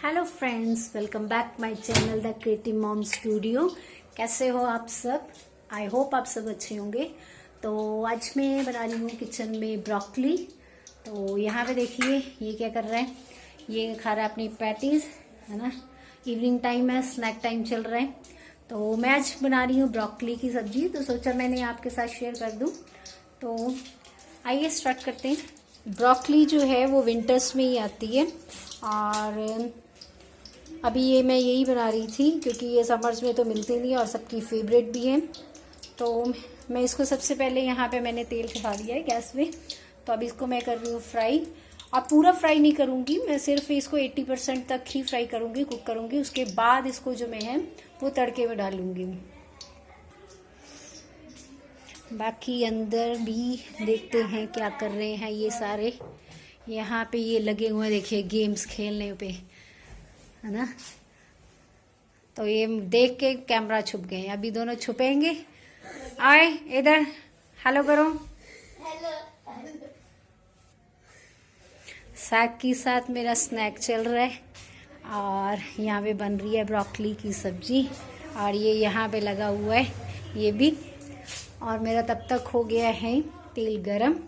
Hello friends, welcome back my channel the creative mom studio. कैसे हो आप सब? आई होप आप सब अच्छे होंगे। तो आज मैं बना रही हूँ किचन में ब्रोकली। तो यहाँ पे देखिए ये क्या कर रहा है, ये खा रहा है अपनी पैटीज, है ना। इवनिंग टाइम है, स्नैक टाइम चल रहा है। तो मैं आज बना रही हूँ ब्रोकली की सब्जी, तो सोचा मैंने आपके साथ शेयर कर दूँ। तो आइए स्टार्ट करते हैं। ब्रोकली जो है वो विंटर्स में ही आती है, और अभी ये मैं यही बना रही थी क्योंकि ये समर्स में तो मिलती नहीं और सबकी फेवरेट भी है। तो मैं इसको सबसे पहले यहाँ पे मैंने तेल चढ़ा दिया है गैस पे। तो अब इसको मैं कर रही हूँ फ्राई। अब पूरा फ्राई नहीं करूँगी, मैं सिर्फ इसको 80% तक ही फ्राई करूँगी, कुक करूँगी। उसके बाद इसको जो मैं है वो तड़के में डालूँगी। बाकी अंदर भी देखते हैं क्या कर रहे हैं ये सारे। यहाँ पे ये लगे हुए हैं, देखिए गेम्स खेलने पे, है ना। तो ये देख के कैमरा छुप गए, अभी दोनों छुपेंगे। आए इधर, हेलो करो। साथ के साथ मेरा स्नैक चल रहा है, और यहाँ पे बन रही है ब्रोकली की सब्जी, और ये यहाँ पे लगा हुआ है ये भी। और मेरा तब तक हो गया है तेल गरम।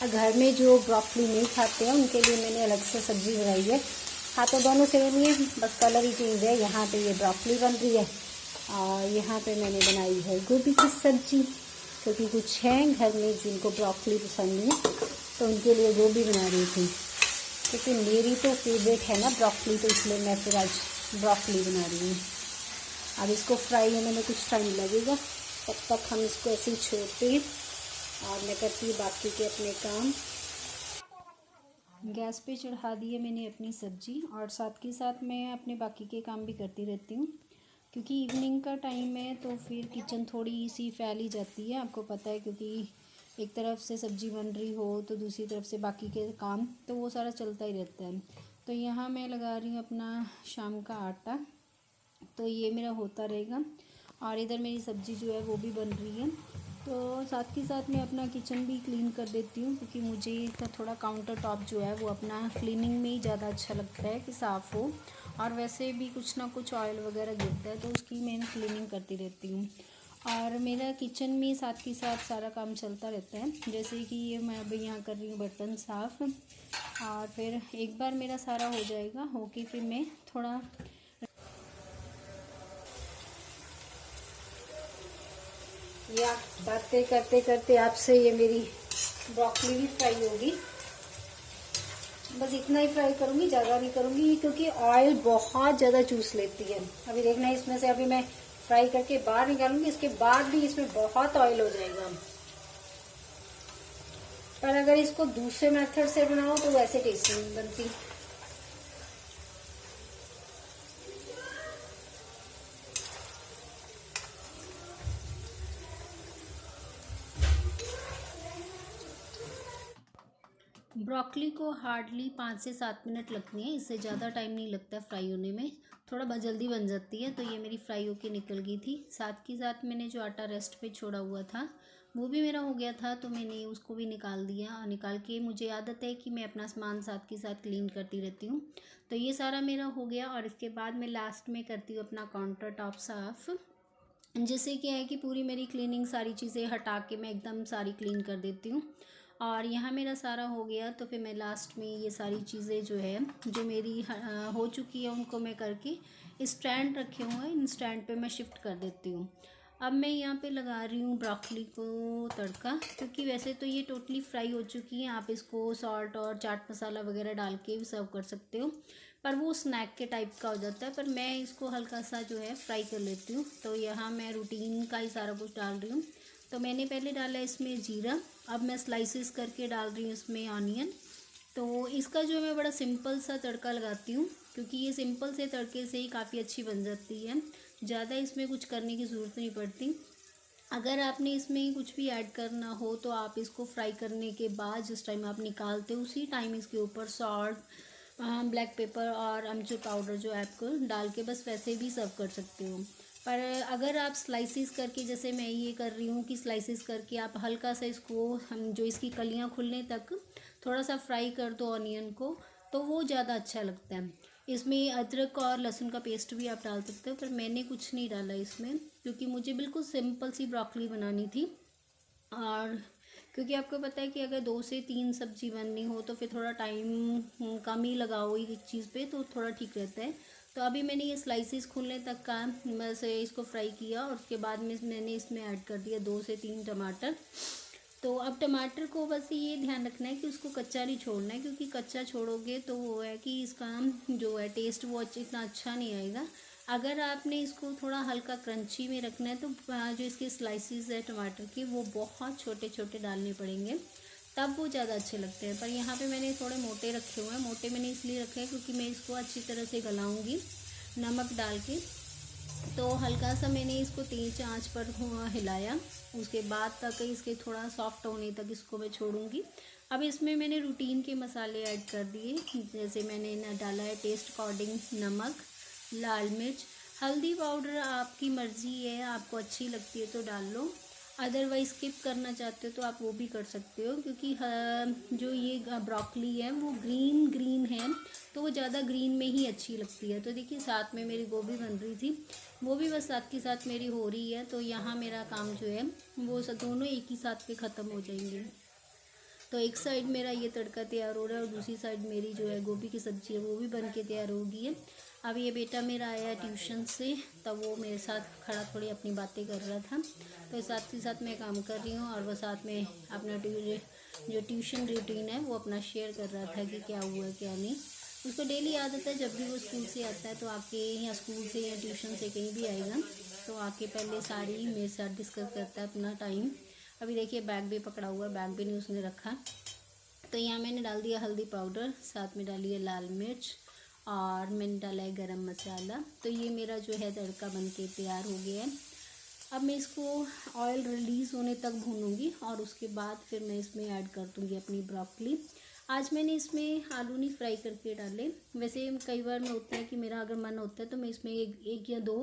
घर में जो ब्रोकली नहीं खाते हैं उनके लिए मैंने अलग से सब्जी बनाई है। खाते दोनों सेम ही है, बस कलर ही चेंज है। यहाँ पे ये ब्रोकली बन रही है, और यहाँ पे मैंने बनाई है गोभी की सब्जी, क्योंकि कुछ हैं घर में जिनको ब्रोकली पसंद है, तो उनके लिए गोभी बना रही थी। क्योंकि मेरी तो फेवरेट है ना ब्रोकली, तो इसलिए मैं फिर आज ब्रोकली बना रही हूँ। अब इसको फ्राई होने में कुछ टाइम लगेगा, तब तक हम इसको ऐसे ही छोड़ते हैं और मैं करती हूँ बाकी के अपने काम। गैस पे चढ़ा दी है मैंने अपनी सब्जी, और साथ के साथ मैं अपने बाकी के काम भी करती रहती हूँ, क्योंकि इवनिंग का टाइम है तो फिर किचन थोड़ी सी फैल ही जाती है, आपको पता है। क्योंकि एक तरफ से सब्जी बन रही हो तो दूसरी तरफ से बाकी के काम, तो वो सारा चलता ही रहता है। तो यहाँ मैं लगा रही हूँ अपना शाम का आटा, तो ये मेरा होता रहेगा। और इधर मेरी सब्जी जो है वो भी बन रही है। तो साथ के साथ मैं अपना किचन भी क्लीन कर देती हूँ, क्योंकि मुझे तो थोड़ा काउंटर टॉप जो है वो अपना क्लीनिंग में ही ज़्यादा अच्छा लगता है कि साफ़ हो। और वैसे भी कुछ ना कुछ ऑयल वगैरह गिरता है, तो उसकी मैं क्लीनिंग करती रहती हूँ। और मेरा किचन में साथ के साथ सारा काम चलता रहता है। जैसे कि ये मैं अभी यहाँ कर रही हूँ बर्तन साफ़, और फिर एक बार मेरा सारा हो जाएगा, होके फिर मैं थोड़ा या बातें करते करते आपसे ये मेरी ब्रोकली भी फ्राई होगी। बस इतना ही फ्राई करूँगी, ज़्यादा नहीं करूँगी, क्योंकि ऑयल बहुत ज़्यादा चूस लेती है। अभी देखना है इसमें से, अभी मैं फ्राई करके बाहर निकालूंगी, इसके बाद भी इसमें बहुत ऑयल हो जाएगा। पर अगर इसको दूसरे मेथड से बनाओ तो वैसे टेस्टी नहीं बनती। ब्रोकली को हार्डली 5 से 7 मिनट लगती हैं, इससे ज़्यादा टाइम नहीं लगता फ्राई होने में, थोड़ा जल्दी बन जाती है। तो ये मेरी फ्राई होके निकल गई थी। साथ के साथ मैंने जो आटा रेस्ट पे छोड़ा हुआ था वो भी मेरा हो गया था, तो मैंने उसको भी निकाल दिया। और निकाल के मुझे आदत है कि मैं अपना सामान साथ के साथ क्लीन करती रहती हूँ। तो ये सारा मेरा हो गया, और इसके बाद मैं लास्ट में करती हूँ अपना काउंटर टॉप साफ़। जिससे क्या है कि पूरी मेरी क्लीनिंग, सारी चीज़ें हटा के मैं एकदम सारी क्लीन कर देती हूँ। और यहाँ मेरा सारा हो गया, तो फिर मैं लास्ट में ये सारी चीज़ें जो है जो मेरी हो चुकी है उनको मैं करके स्टैंड रखे हुए हैं, इन स्टैंड पे मैं शिफ्ट कर देती हूँ। अब मैं यहाँ पे लगा रही हूँ ब्रोकली को तड़का, क्योंकि वैसे तो ये टोटली फ्राई हो चुकी है। आप इसको सॉल्ट और चाट मसाला वगैरह डाल के भी सर्व कर सकते हो, पर वो स्नैक के टाइप का हो जाता है। पर मैं इसको हल्का सा जो है फ्राई कर लेती हूँ। तो यहाँ मैं रूटीन का ही सारा कुछ डाल रही हूँ। तो मैंने पहले डाला इसमें जीरा, अब मैं स्लाइसेस करके डाल रही हूँ इसमें ऑनियन, तो इसका जो मैं बड़ा सिंपल सा तड़का लगाती हूँ, क्योंकि ये सिंपल से तड़के से ही काफ़ी अच्छी बन जाती है। ज़्यादा इसमें कुछ करने की ज़रूरत नहीं पड़ती। अगर आपने इसमें कुछ भी ऐड करना हो तो आप इसको फ्राई करने के बाद जिस टाइम आप निकालते हो उसी टाइम इसके ऊपर सॉल्ट, ब्लैक पेपर और अमचूर पाउडर जो आपको डाल के बस वैसे भी सर्व कर सकते हो। पर अगर आप स्लाइसिस करके, जैसे मैं ये कर रही हूँ कि स्लाइसिस करके आप हल्का सा इसको, हम जो इसकी कलियाँ खुलने तक थोड़ा सा फ्राई कर दो ऑनियन को, तो वो ज़्यादा अच्छा लगता है। इसमें अदरक और लहसुन का पेस्ट भी आप डाल सकते हो, पर मैंने कुछ नहीं डाला इसमें, क्योंकि मुझे बिल्कुल सिंपल सी ब्रोकली बनानी थी। और क्योंकि आपको पता है कि अगर 2 से 3 सब्जी बननी हो तो फिर थोड़ा टाइम कम ही लगाओ एक चीज़ पे, तो थोड़ा ठीक रहता है। तो अभी मैंने ये स्लाइसिस खुलने तक का बस इसको फ्राई किया, और उसके बाद में मैंने इसमें ऐड कर दिया 2 से 3 टमाटर। तो अब टमाटर को बस ये ध्यान रखना है कि उसको कच्चा नहीं छोड़ना है, क्योंकि कच्चा छोड़ोगे तो वो है कि इसका जो है टेस्ट वो इतना अच्छा नहीं आएगा। अगर आपने इसको थोड़ा हल्का क्रंची में रखना है तो जो इसके स्लाइसिस है टमाटर के वो बहुत छोटे छोटे डालने पड़ेंगे, तब वो ज़्यादा अच्छे लगते हैं। पर यहाँ पे मैंने थोड़े मोटे रखे हुए हैं। मोटे मैंने इसलिए रखे हैं क्योंकि मैं इसको अच्छी तरह से गलाऊंगी नमक डाल के। तो हल्का सा मैंने इसको तेज आंच पर हिलाया, उसके बाद तक इसके थोड़ा सॉफ्ट होने तक इसको मैं छोड़ूंगी। अब इसमें मैंने रूटीन के मसाले ऐड कर दिए, जैसे मैंने डाला है टेस्ट अकॉर्डिंग नमक, लाल मिर्च, हल्दी पाउडर आपकी मर्ज़ी है, आपको अच्छी लगती है तो डाल लो, अदरवाइज स्किप करना चाहते हो तो आप वो भी कर सकते हो। क्योंकि जो ये ब्रोकली है वो ग्रीन ग्रीन है, तो वो ज़्यादा ग्रीन में ही अच्छी लगती है। तो देखिए साथ में मेरी गोभी बन रही थी, वो भी बस साथ के साथ मेरी हो रही है। तो यहाँ मेरा काम जो है वो दोनों एक ही साथ पे ख़त्म हो जाएंगे। तो एक साइड मेरा ये तड़का तैयार हो रहा है और दूसरी साइड मेरी जो है गोभी की सब्ज़ी है वो भी बन के तैयार हो गई है। अब ये बेटा मेरा आया ट्यूशन से, तब वो मेरे साथ खड़ा थोड़ी अपनी बातें कर रहा था, तो साथ ही साथ मैं काम कर रही हूँ और वो साथ में अपना जो ट्यूशन रूटीन है वो अपना शेयर कर रहा था कि क्या हुआ क्या नहीं। उसको डेली आदत है, जब भी वो स्कूल से आता है तो आके, या स्कूल से या ट्यूशन से कहीं भी आएगा तो आके पहले सारी मेरे साथ डिस्कस करता है अपना टाइम। अभी देखिए बैग भी पकड़ा हुआ है, बैग भी नहीं उसने रखा। तो यहाँ मैंने डाल दिया हल्दी पाउडर, साथ में डाली है लाल मिर्च, और मैंने डाला है गरम मसाला। तो ये मेरा जो है तड़का बन के तैयार हो गया है। अब मैं इसको ऑयल रिलीज़ होने तक भूनूंगी और उसके बाद फिर मैं इसमें ऐड कर दूँगी अपनी ब्रोकली। आज मैंने इसमें आलू नहीं फ्राई करके डाले, वैसे कई बार में होता है कि मेरा अगर मन होता है तो मैं इसमें एक या दो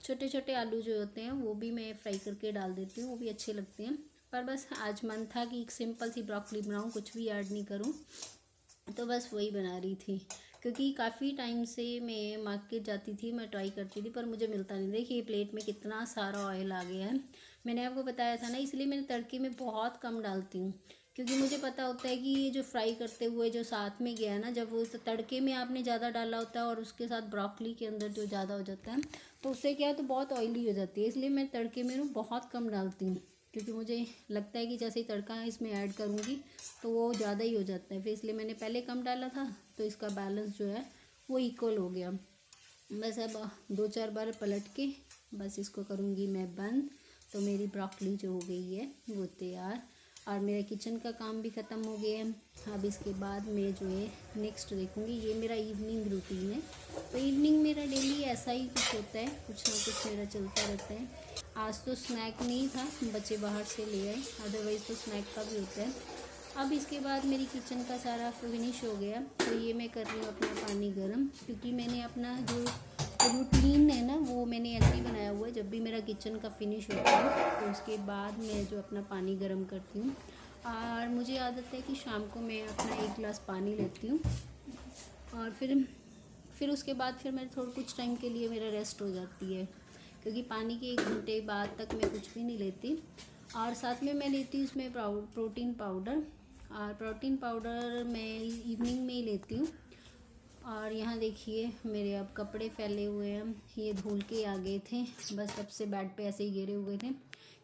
छोटे छोटे आलू जो होते हैं वो भी मैं फ्राई करके डाल देती हूँ, वो भी अच्छे लगते हैं। पर बस आज मन था कि एक सिंपल सी ब्रोकली बनाऊँ, कुछ भी ऐड नहीं करूँ, तो बस वही बना रही थी। क्योंकि काफ़ी टाइम से मैं मार्केट जाती थी, मैं ट्राई करती थी पर मुझे मिलता नहीं। देखिए प्लेट में कितना सारा ऑयल आ गया है, मैंने आपको बताया था ना, इसलिए मैंने तड़के में बहुत कम डालती हूँ। क्योंकि मुझे पता होता है कि ये जो फ्राई करते हुए जो साथ में गया ना, जब वो तड़के में आपने ज़्यादा डाला होता है और उसके साथ ब्रोकली के अंदर जो ज़्यादा हो जाता है तो उससे क्या है, तो बहुत ऑयली हो जाती है। इसलिए मैं तड़के में ना बहुत कम डालती हूँ, क्योंकि मुझे लगता है कि जैसे ही तड़का इसमें ऐड करूँगी तो वो ज़्यादा ही हो जाता है, फिर इसलिए मैंने पहले कम डाला था, तो इसका बैलेंस जो है वो इक्वल हो गया। बस अब 2-4 बार पलट के बस इसको करूँगी मैं बंद। तो मेरी ब्रोकली जो हो गई है वो तैयार, और मेरा किचन का काम भी ख़त्म हो गया है। अब इसके बाद मैं जो है नेक्स्ट देखूँगी, ये मेरा इवनिंग रूटीन है। तो इवनिंग मेरा डेली ऐसा ही कुछ होता है, कुछ ना कुछ मेरा चलता रहता है। आज तो स्नैक नहीं था, बच्चे बाहर से ले आए, अदरवाइज़ तो स्नैक का भी होता है। अब इसके बाद मेरी किचन का सारा फिनिश हो गया, तो ये मैं कर रही हूँ अपना पानी गर्म, क्योंकि मैंने अपना जो रूटीन है ना वो मैंने ऐसे ही बनाया हुआ है। जब भी मेरा किचन का फिनिश होता है तो उसके बाद मैं जो अपना पानी गर्म करती हूँ, और मुझे आदत है कि शाम को मैं अपना 1 गिलास पानी लेती हूँ, और फिर उसके बाद फिर मैं थोड़ा कुछ टाइम के लिए मेरा रेस्ट हो जाती है, क्योंकि पानी के 1 घंटे बाद तक मैं कुछ भी नहीं लेती। और साथ में मैं लेती हूँ इसमें प्रोटीन पाउडर, और प्रोटीन पाउडर मैं इवनिंग में ही लेती हूँ। और यहाँ देखिए मेरे अब कपड़े फैले हुए हैं, ये धुल के आ गए थे, बस तब से बेड पे ऐसे ही गिरे हुए थे।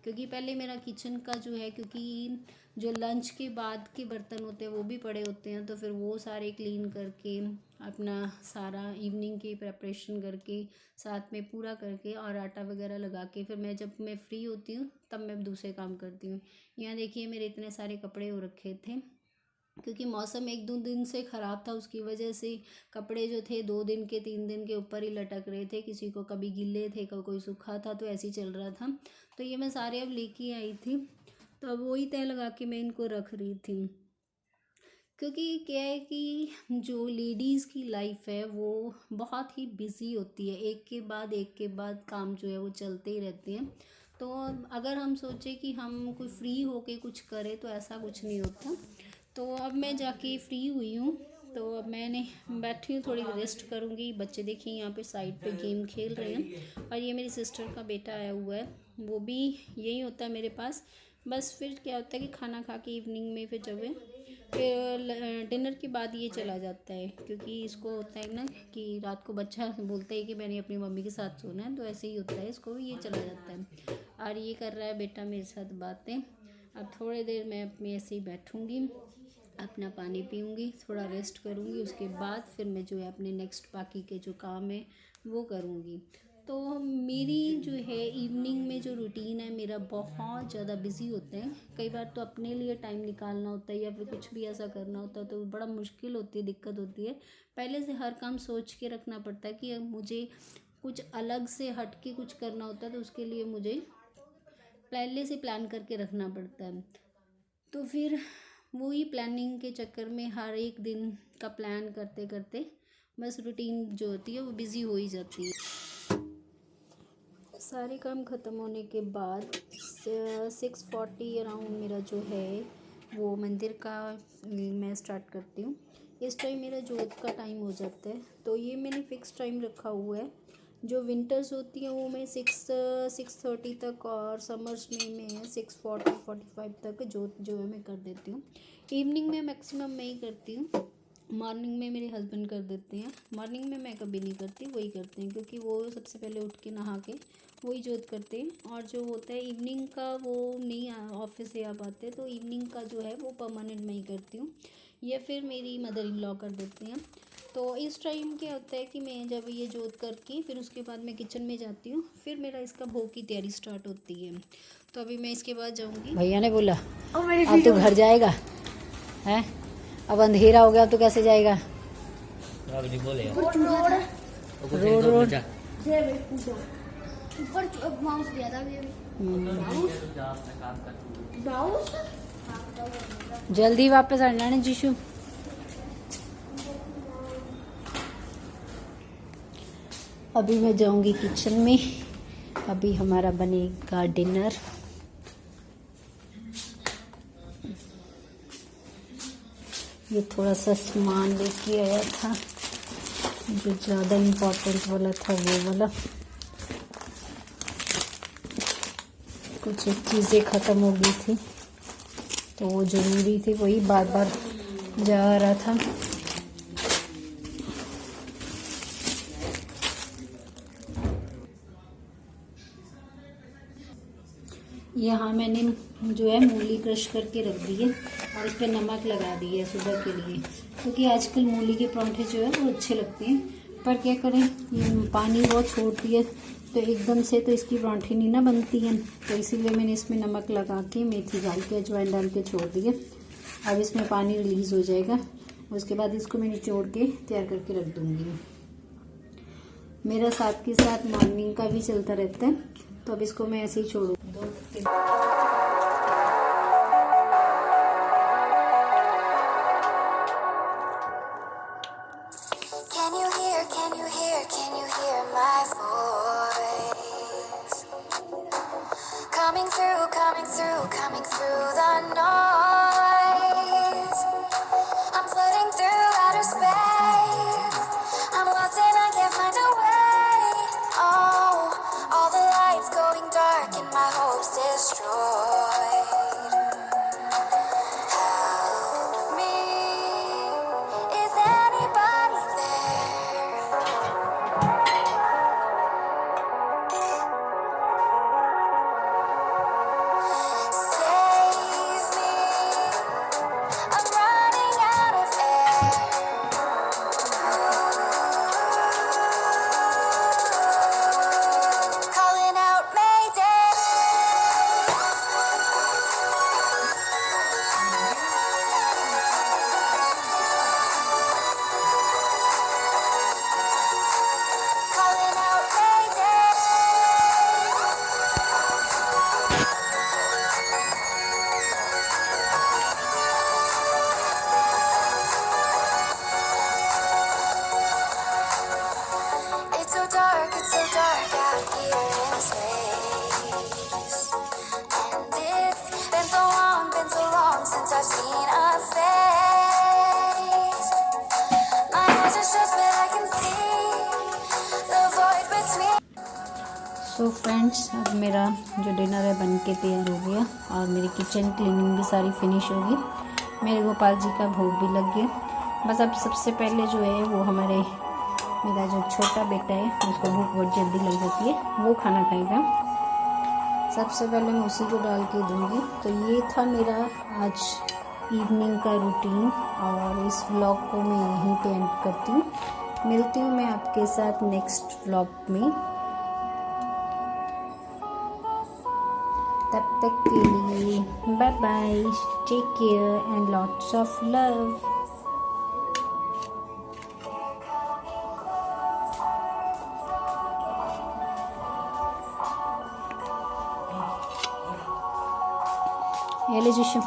क्योंकि पहले मेरा किचन का जो है, क्योंकि जो लंच के बाद के बर्तन होते हैं वो भी पड़े होते हैं, तो फिर वो सारे क्लीन करके अपना सारा इवनिंग की प्रेपरेशन करके साथ में पूरा करके और आटा वगैरह लगा के फिर जब मैं फ्री होती हूँ तब मैं दूसरे काम करती हूँ। यहाँ देखिए मेरे इतने सारे कपड़े हो रखे थे, क्योंकि मौसम 1-2 दिन से ख़राब था, उसकी वजह से कपड़े जो थे 2 दिन के 3 दिन के ऊपर ही लटक रहे थे, किसी को कभी गीले थे, कोई सूखा था, तो ऐसे ही चल रहा था। तो ये मैं सारे अब लेके आई थी, तो अब वही तय लगा के मैं इनको रख रही थी। क्योंकि क्या है कि जो लेडीज़ की लाइफ है वो बहुत ही बिज़ी होती है, एक के बाद काम जो है वो चलते ही रहते हैं। तो अगर हम सोचें कि हम कोई फ्री होके कुछ करें तो ऐसा कुछ नहीं होता। तो अब मैं जाके फ्री हुई हूँ, तो अब मैंने बैठी हूँ, थोड़ी रेस्ट करूँगी। बच्चे देखिए यहाँ पे साइड पे गेम खेल रहे हैं, और ये मेरी सिस्टर का बेटा आया हुआ है, वो भी यही होता है मेरे पास। बस फिर क्या होता है कि खाना खा के इवनिंग में फिर जब फिर डिनर के बाद ये चला जाता है, क्योंकि इसको होता है ना कि रात को बच्चा बोलता है कि मैंने अपनी मम्मी के साथ सोना है, तो ऐसे ही होता है, इसको भी ये चला जाता है। और ये कर रहा है बेटा मेरे साथ बातें। अब थोड़ी देर मैं अपनी ऐसे ही बैठूँगी, अपना पानी पीऊँगी, थोड़ा रेस्ट करूँगी, उसके बाद फिर मैं जो है अपने नेक्स्ट बाकी के जो काम है वो करूँगी। तो मेरी जो है इवनिंग में जो रूटीन है मेरा बहुत ज़्यादा बिज़ी होते हैं। कई बार तो अपने लिए टाइम निकालना होता है या फिर कुछ भी ऐसा करना होता है तो बड़ा मुश्किल होती है, दिक्कत होती है। पहले से हर काम सोच के रखना पड़ता है कि अब मुझे कुछ अलग से हट के कुछ करना होता है, तो उसके लिए मुझे पहले से प्लान करके रखना पड़ता है। तो फिर वही प्लानिंग के चक्कर में हर एक दिन का प्लान करते करते बस रूटीन जो होती है वो बिज़ी हो ही जाती है। सारे काम ख़त्म होने के बाद 6:40 अराउंड मेरा जो है वो मंदिर का मैं स्टार्ट करती हूँ। इस टाइम मेरा जोत का टाइम हो जाता है, तो ये मैंने फ़िक्स टाइम रखा हुआ है। जो विंटर्स होती हैं वो मैं 6:30 तक, और समर्स में मैं 6:45 तक जोत जो है मैं कर देती हूँ। इवनिंग में मैक्सिमम मैं ही करती हूँ, मॉर्निंग में मेरे हस्बैंड कर देते हैं। मॉर्निंग में मैं कभी नहीं करती, वही करते हैं, क्योंकि वो सबसे पहले उठ के नहा के वही जोत करते हैं। और जो होता है इवनिंग का वो नहीं ऑफिस से आ पाते, तो इवनिंग का जो है वो परमानेंट मैं ही करती हूँ, या फिर मेरी मदर इन लॉ कर देती हैं। तो इस टाइम क्या होता है कि मैं जब ये जोत करके फिर उसके बाद मैं किचन में जाती हूँ, फिर मेरा इसका भोग की तैयारी स्टार्ट होती है। तो अभी मैं इसके बाद जाऊँगी। भैया ने बोला अब तो घर जाएगा है, अब अंधेरा हो गया तो कैसे जाएगा? रोड रोड जल्दी वापस आना है जीशु। अभी मैं जाऊंगी किचन में, अभी हमारा बनेगा डिनर। ये थोड़ा सा सामान लेके आया था जो ज़्यादा इम्पोर्टेंट वाला था, वो वाला। कुछ एक चीज़ें ख़त्म हो गई थी तो वो ज़रूरी थी, वही बार बार जा रहा था। यहाँ मैंने जो है मूली क्रश करके रख दी है और इस पर नमक लगा दी है सुबह के लिए, क्योंकि आजकल मूली के परांठे जो है वो अच्छे लगते हैं। पर क्या करें, पानी बहुत छोड़ती है तो एकदम से तो इसकी परांठे नहीं ना बनती हैं, तो इसीलिए मैंने इसमें नमक लगा के मेथी डाल के अजवाइन डाल के छोड़ दिए। अब इसमें पानी रिलीज़ हो जाएगा, उसके बाद इसको मैं निचोड़ के तैयार करके रख दूँगी। मेरा साथ के साथ मॉर्निंग का भी चलता रहता है, तो अब इसको मैं ऐसे ही छोड़ूँ। Coming through the noise. I'm floating through outer space. I'm lost and I can't find a way. Oh, all the lights going dark and my hopes destroyed. Help me, is anybody there? Save me. Much. अब मेरा जो dinner है बन के तैयार हो गया और मेरी किचन क्लीनिंग भी सारी फिनिश हो गई। मेरे गोपाल जी का भोग भी लग गया। बस अब सबसे पहले जो है वो मेरा जो छोटा बेटा है उसको भूख बहुत जल्दी लग जाती है, वो खाना खाएगा। सबसे पहले मैं उसी को डाल के दूँगी। तो ये था मेरा आज इवनिंग का रूटीन और इस व्लॉग को मैं यहीं पे एंड करती हूँ। मिलती हूँ मैं आपके साथ नेक्स्ट व्लॉग में। तब तक के लिए bye bye, take care and lots of love. ये ले जिशु।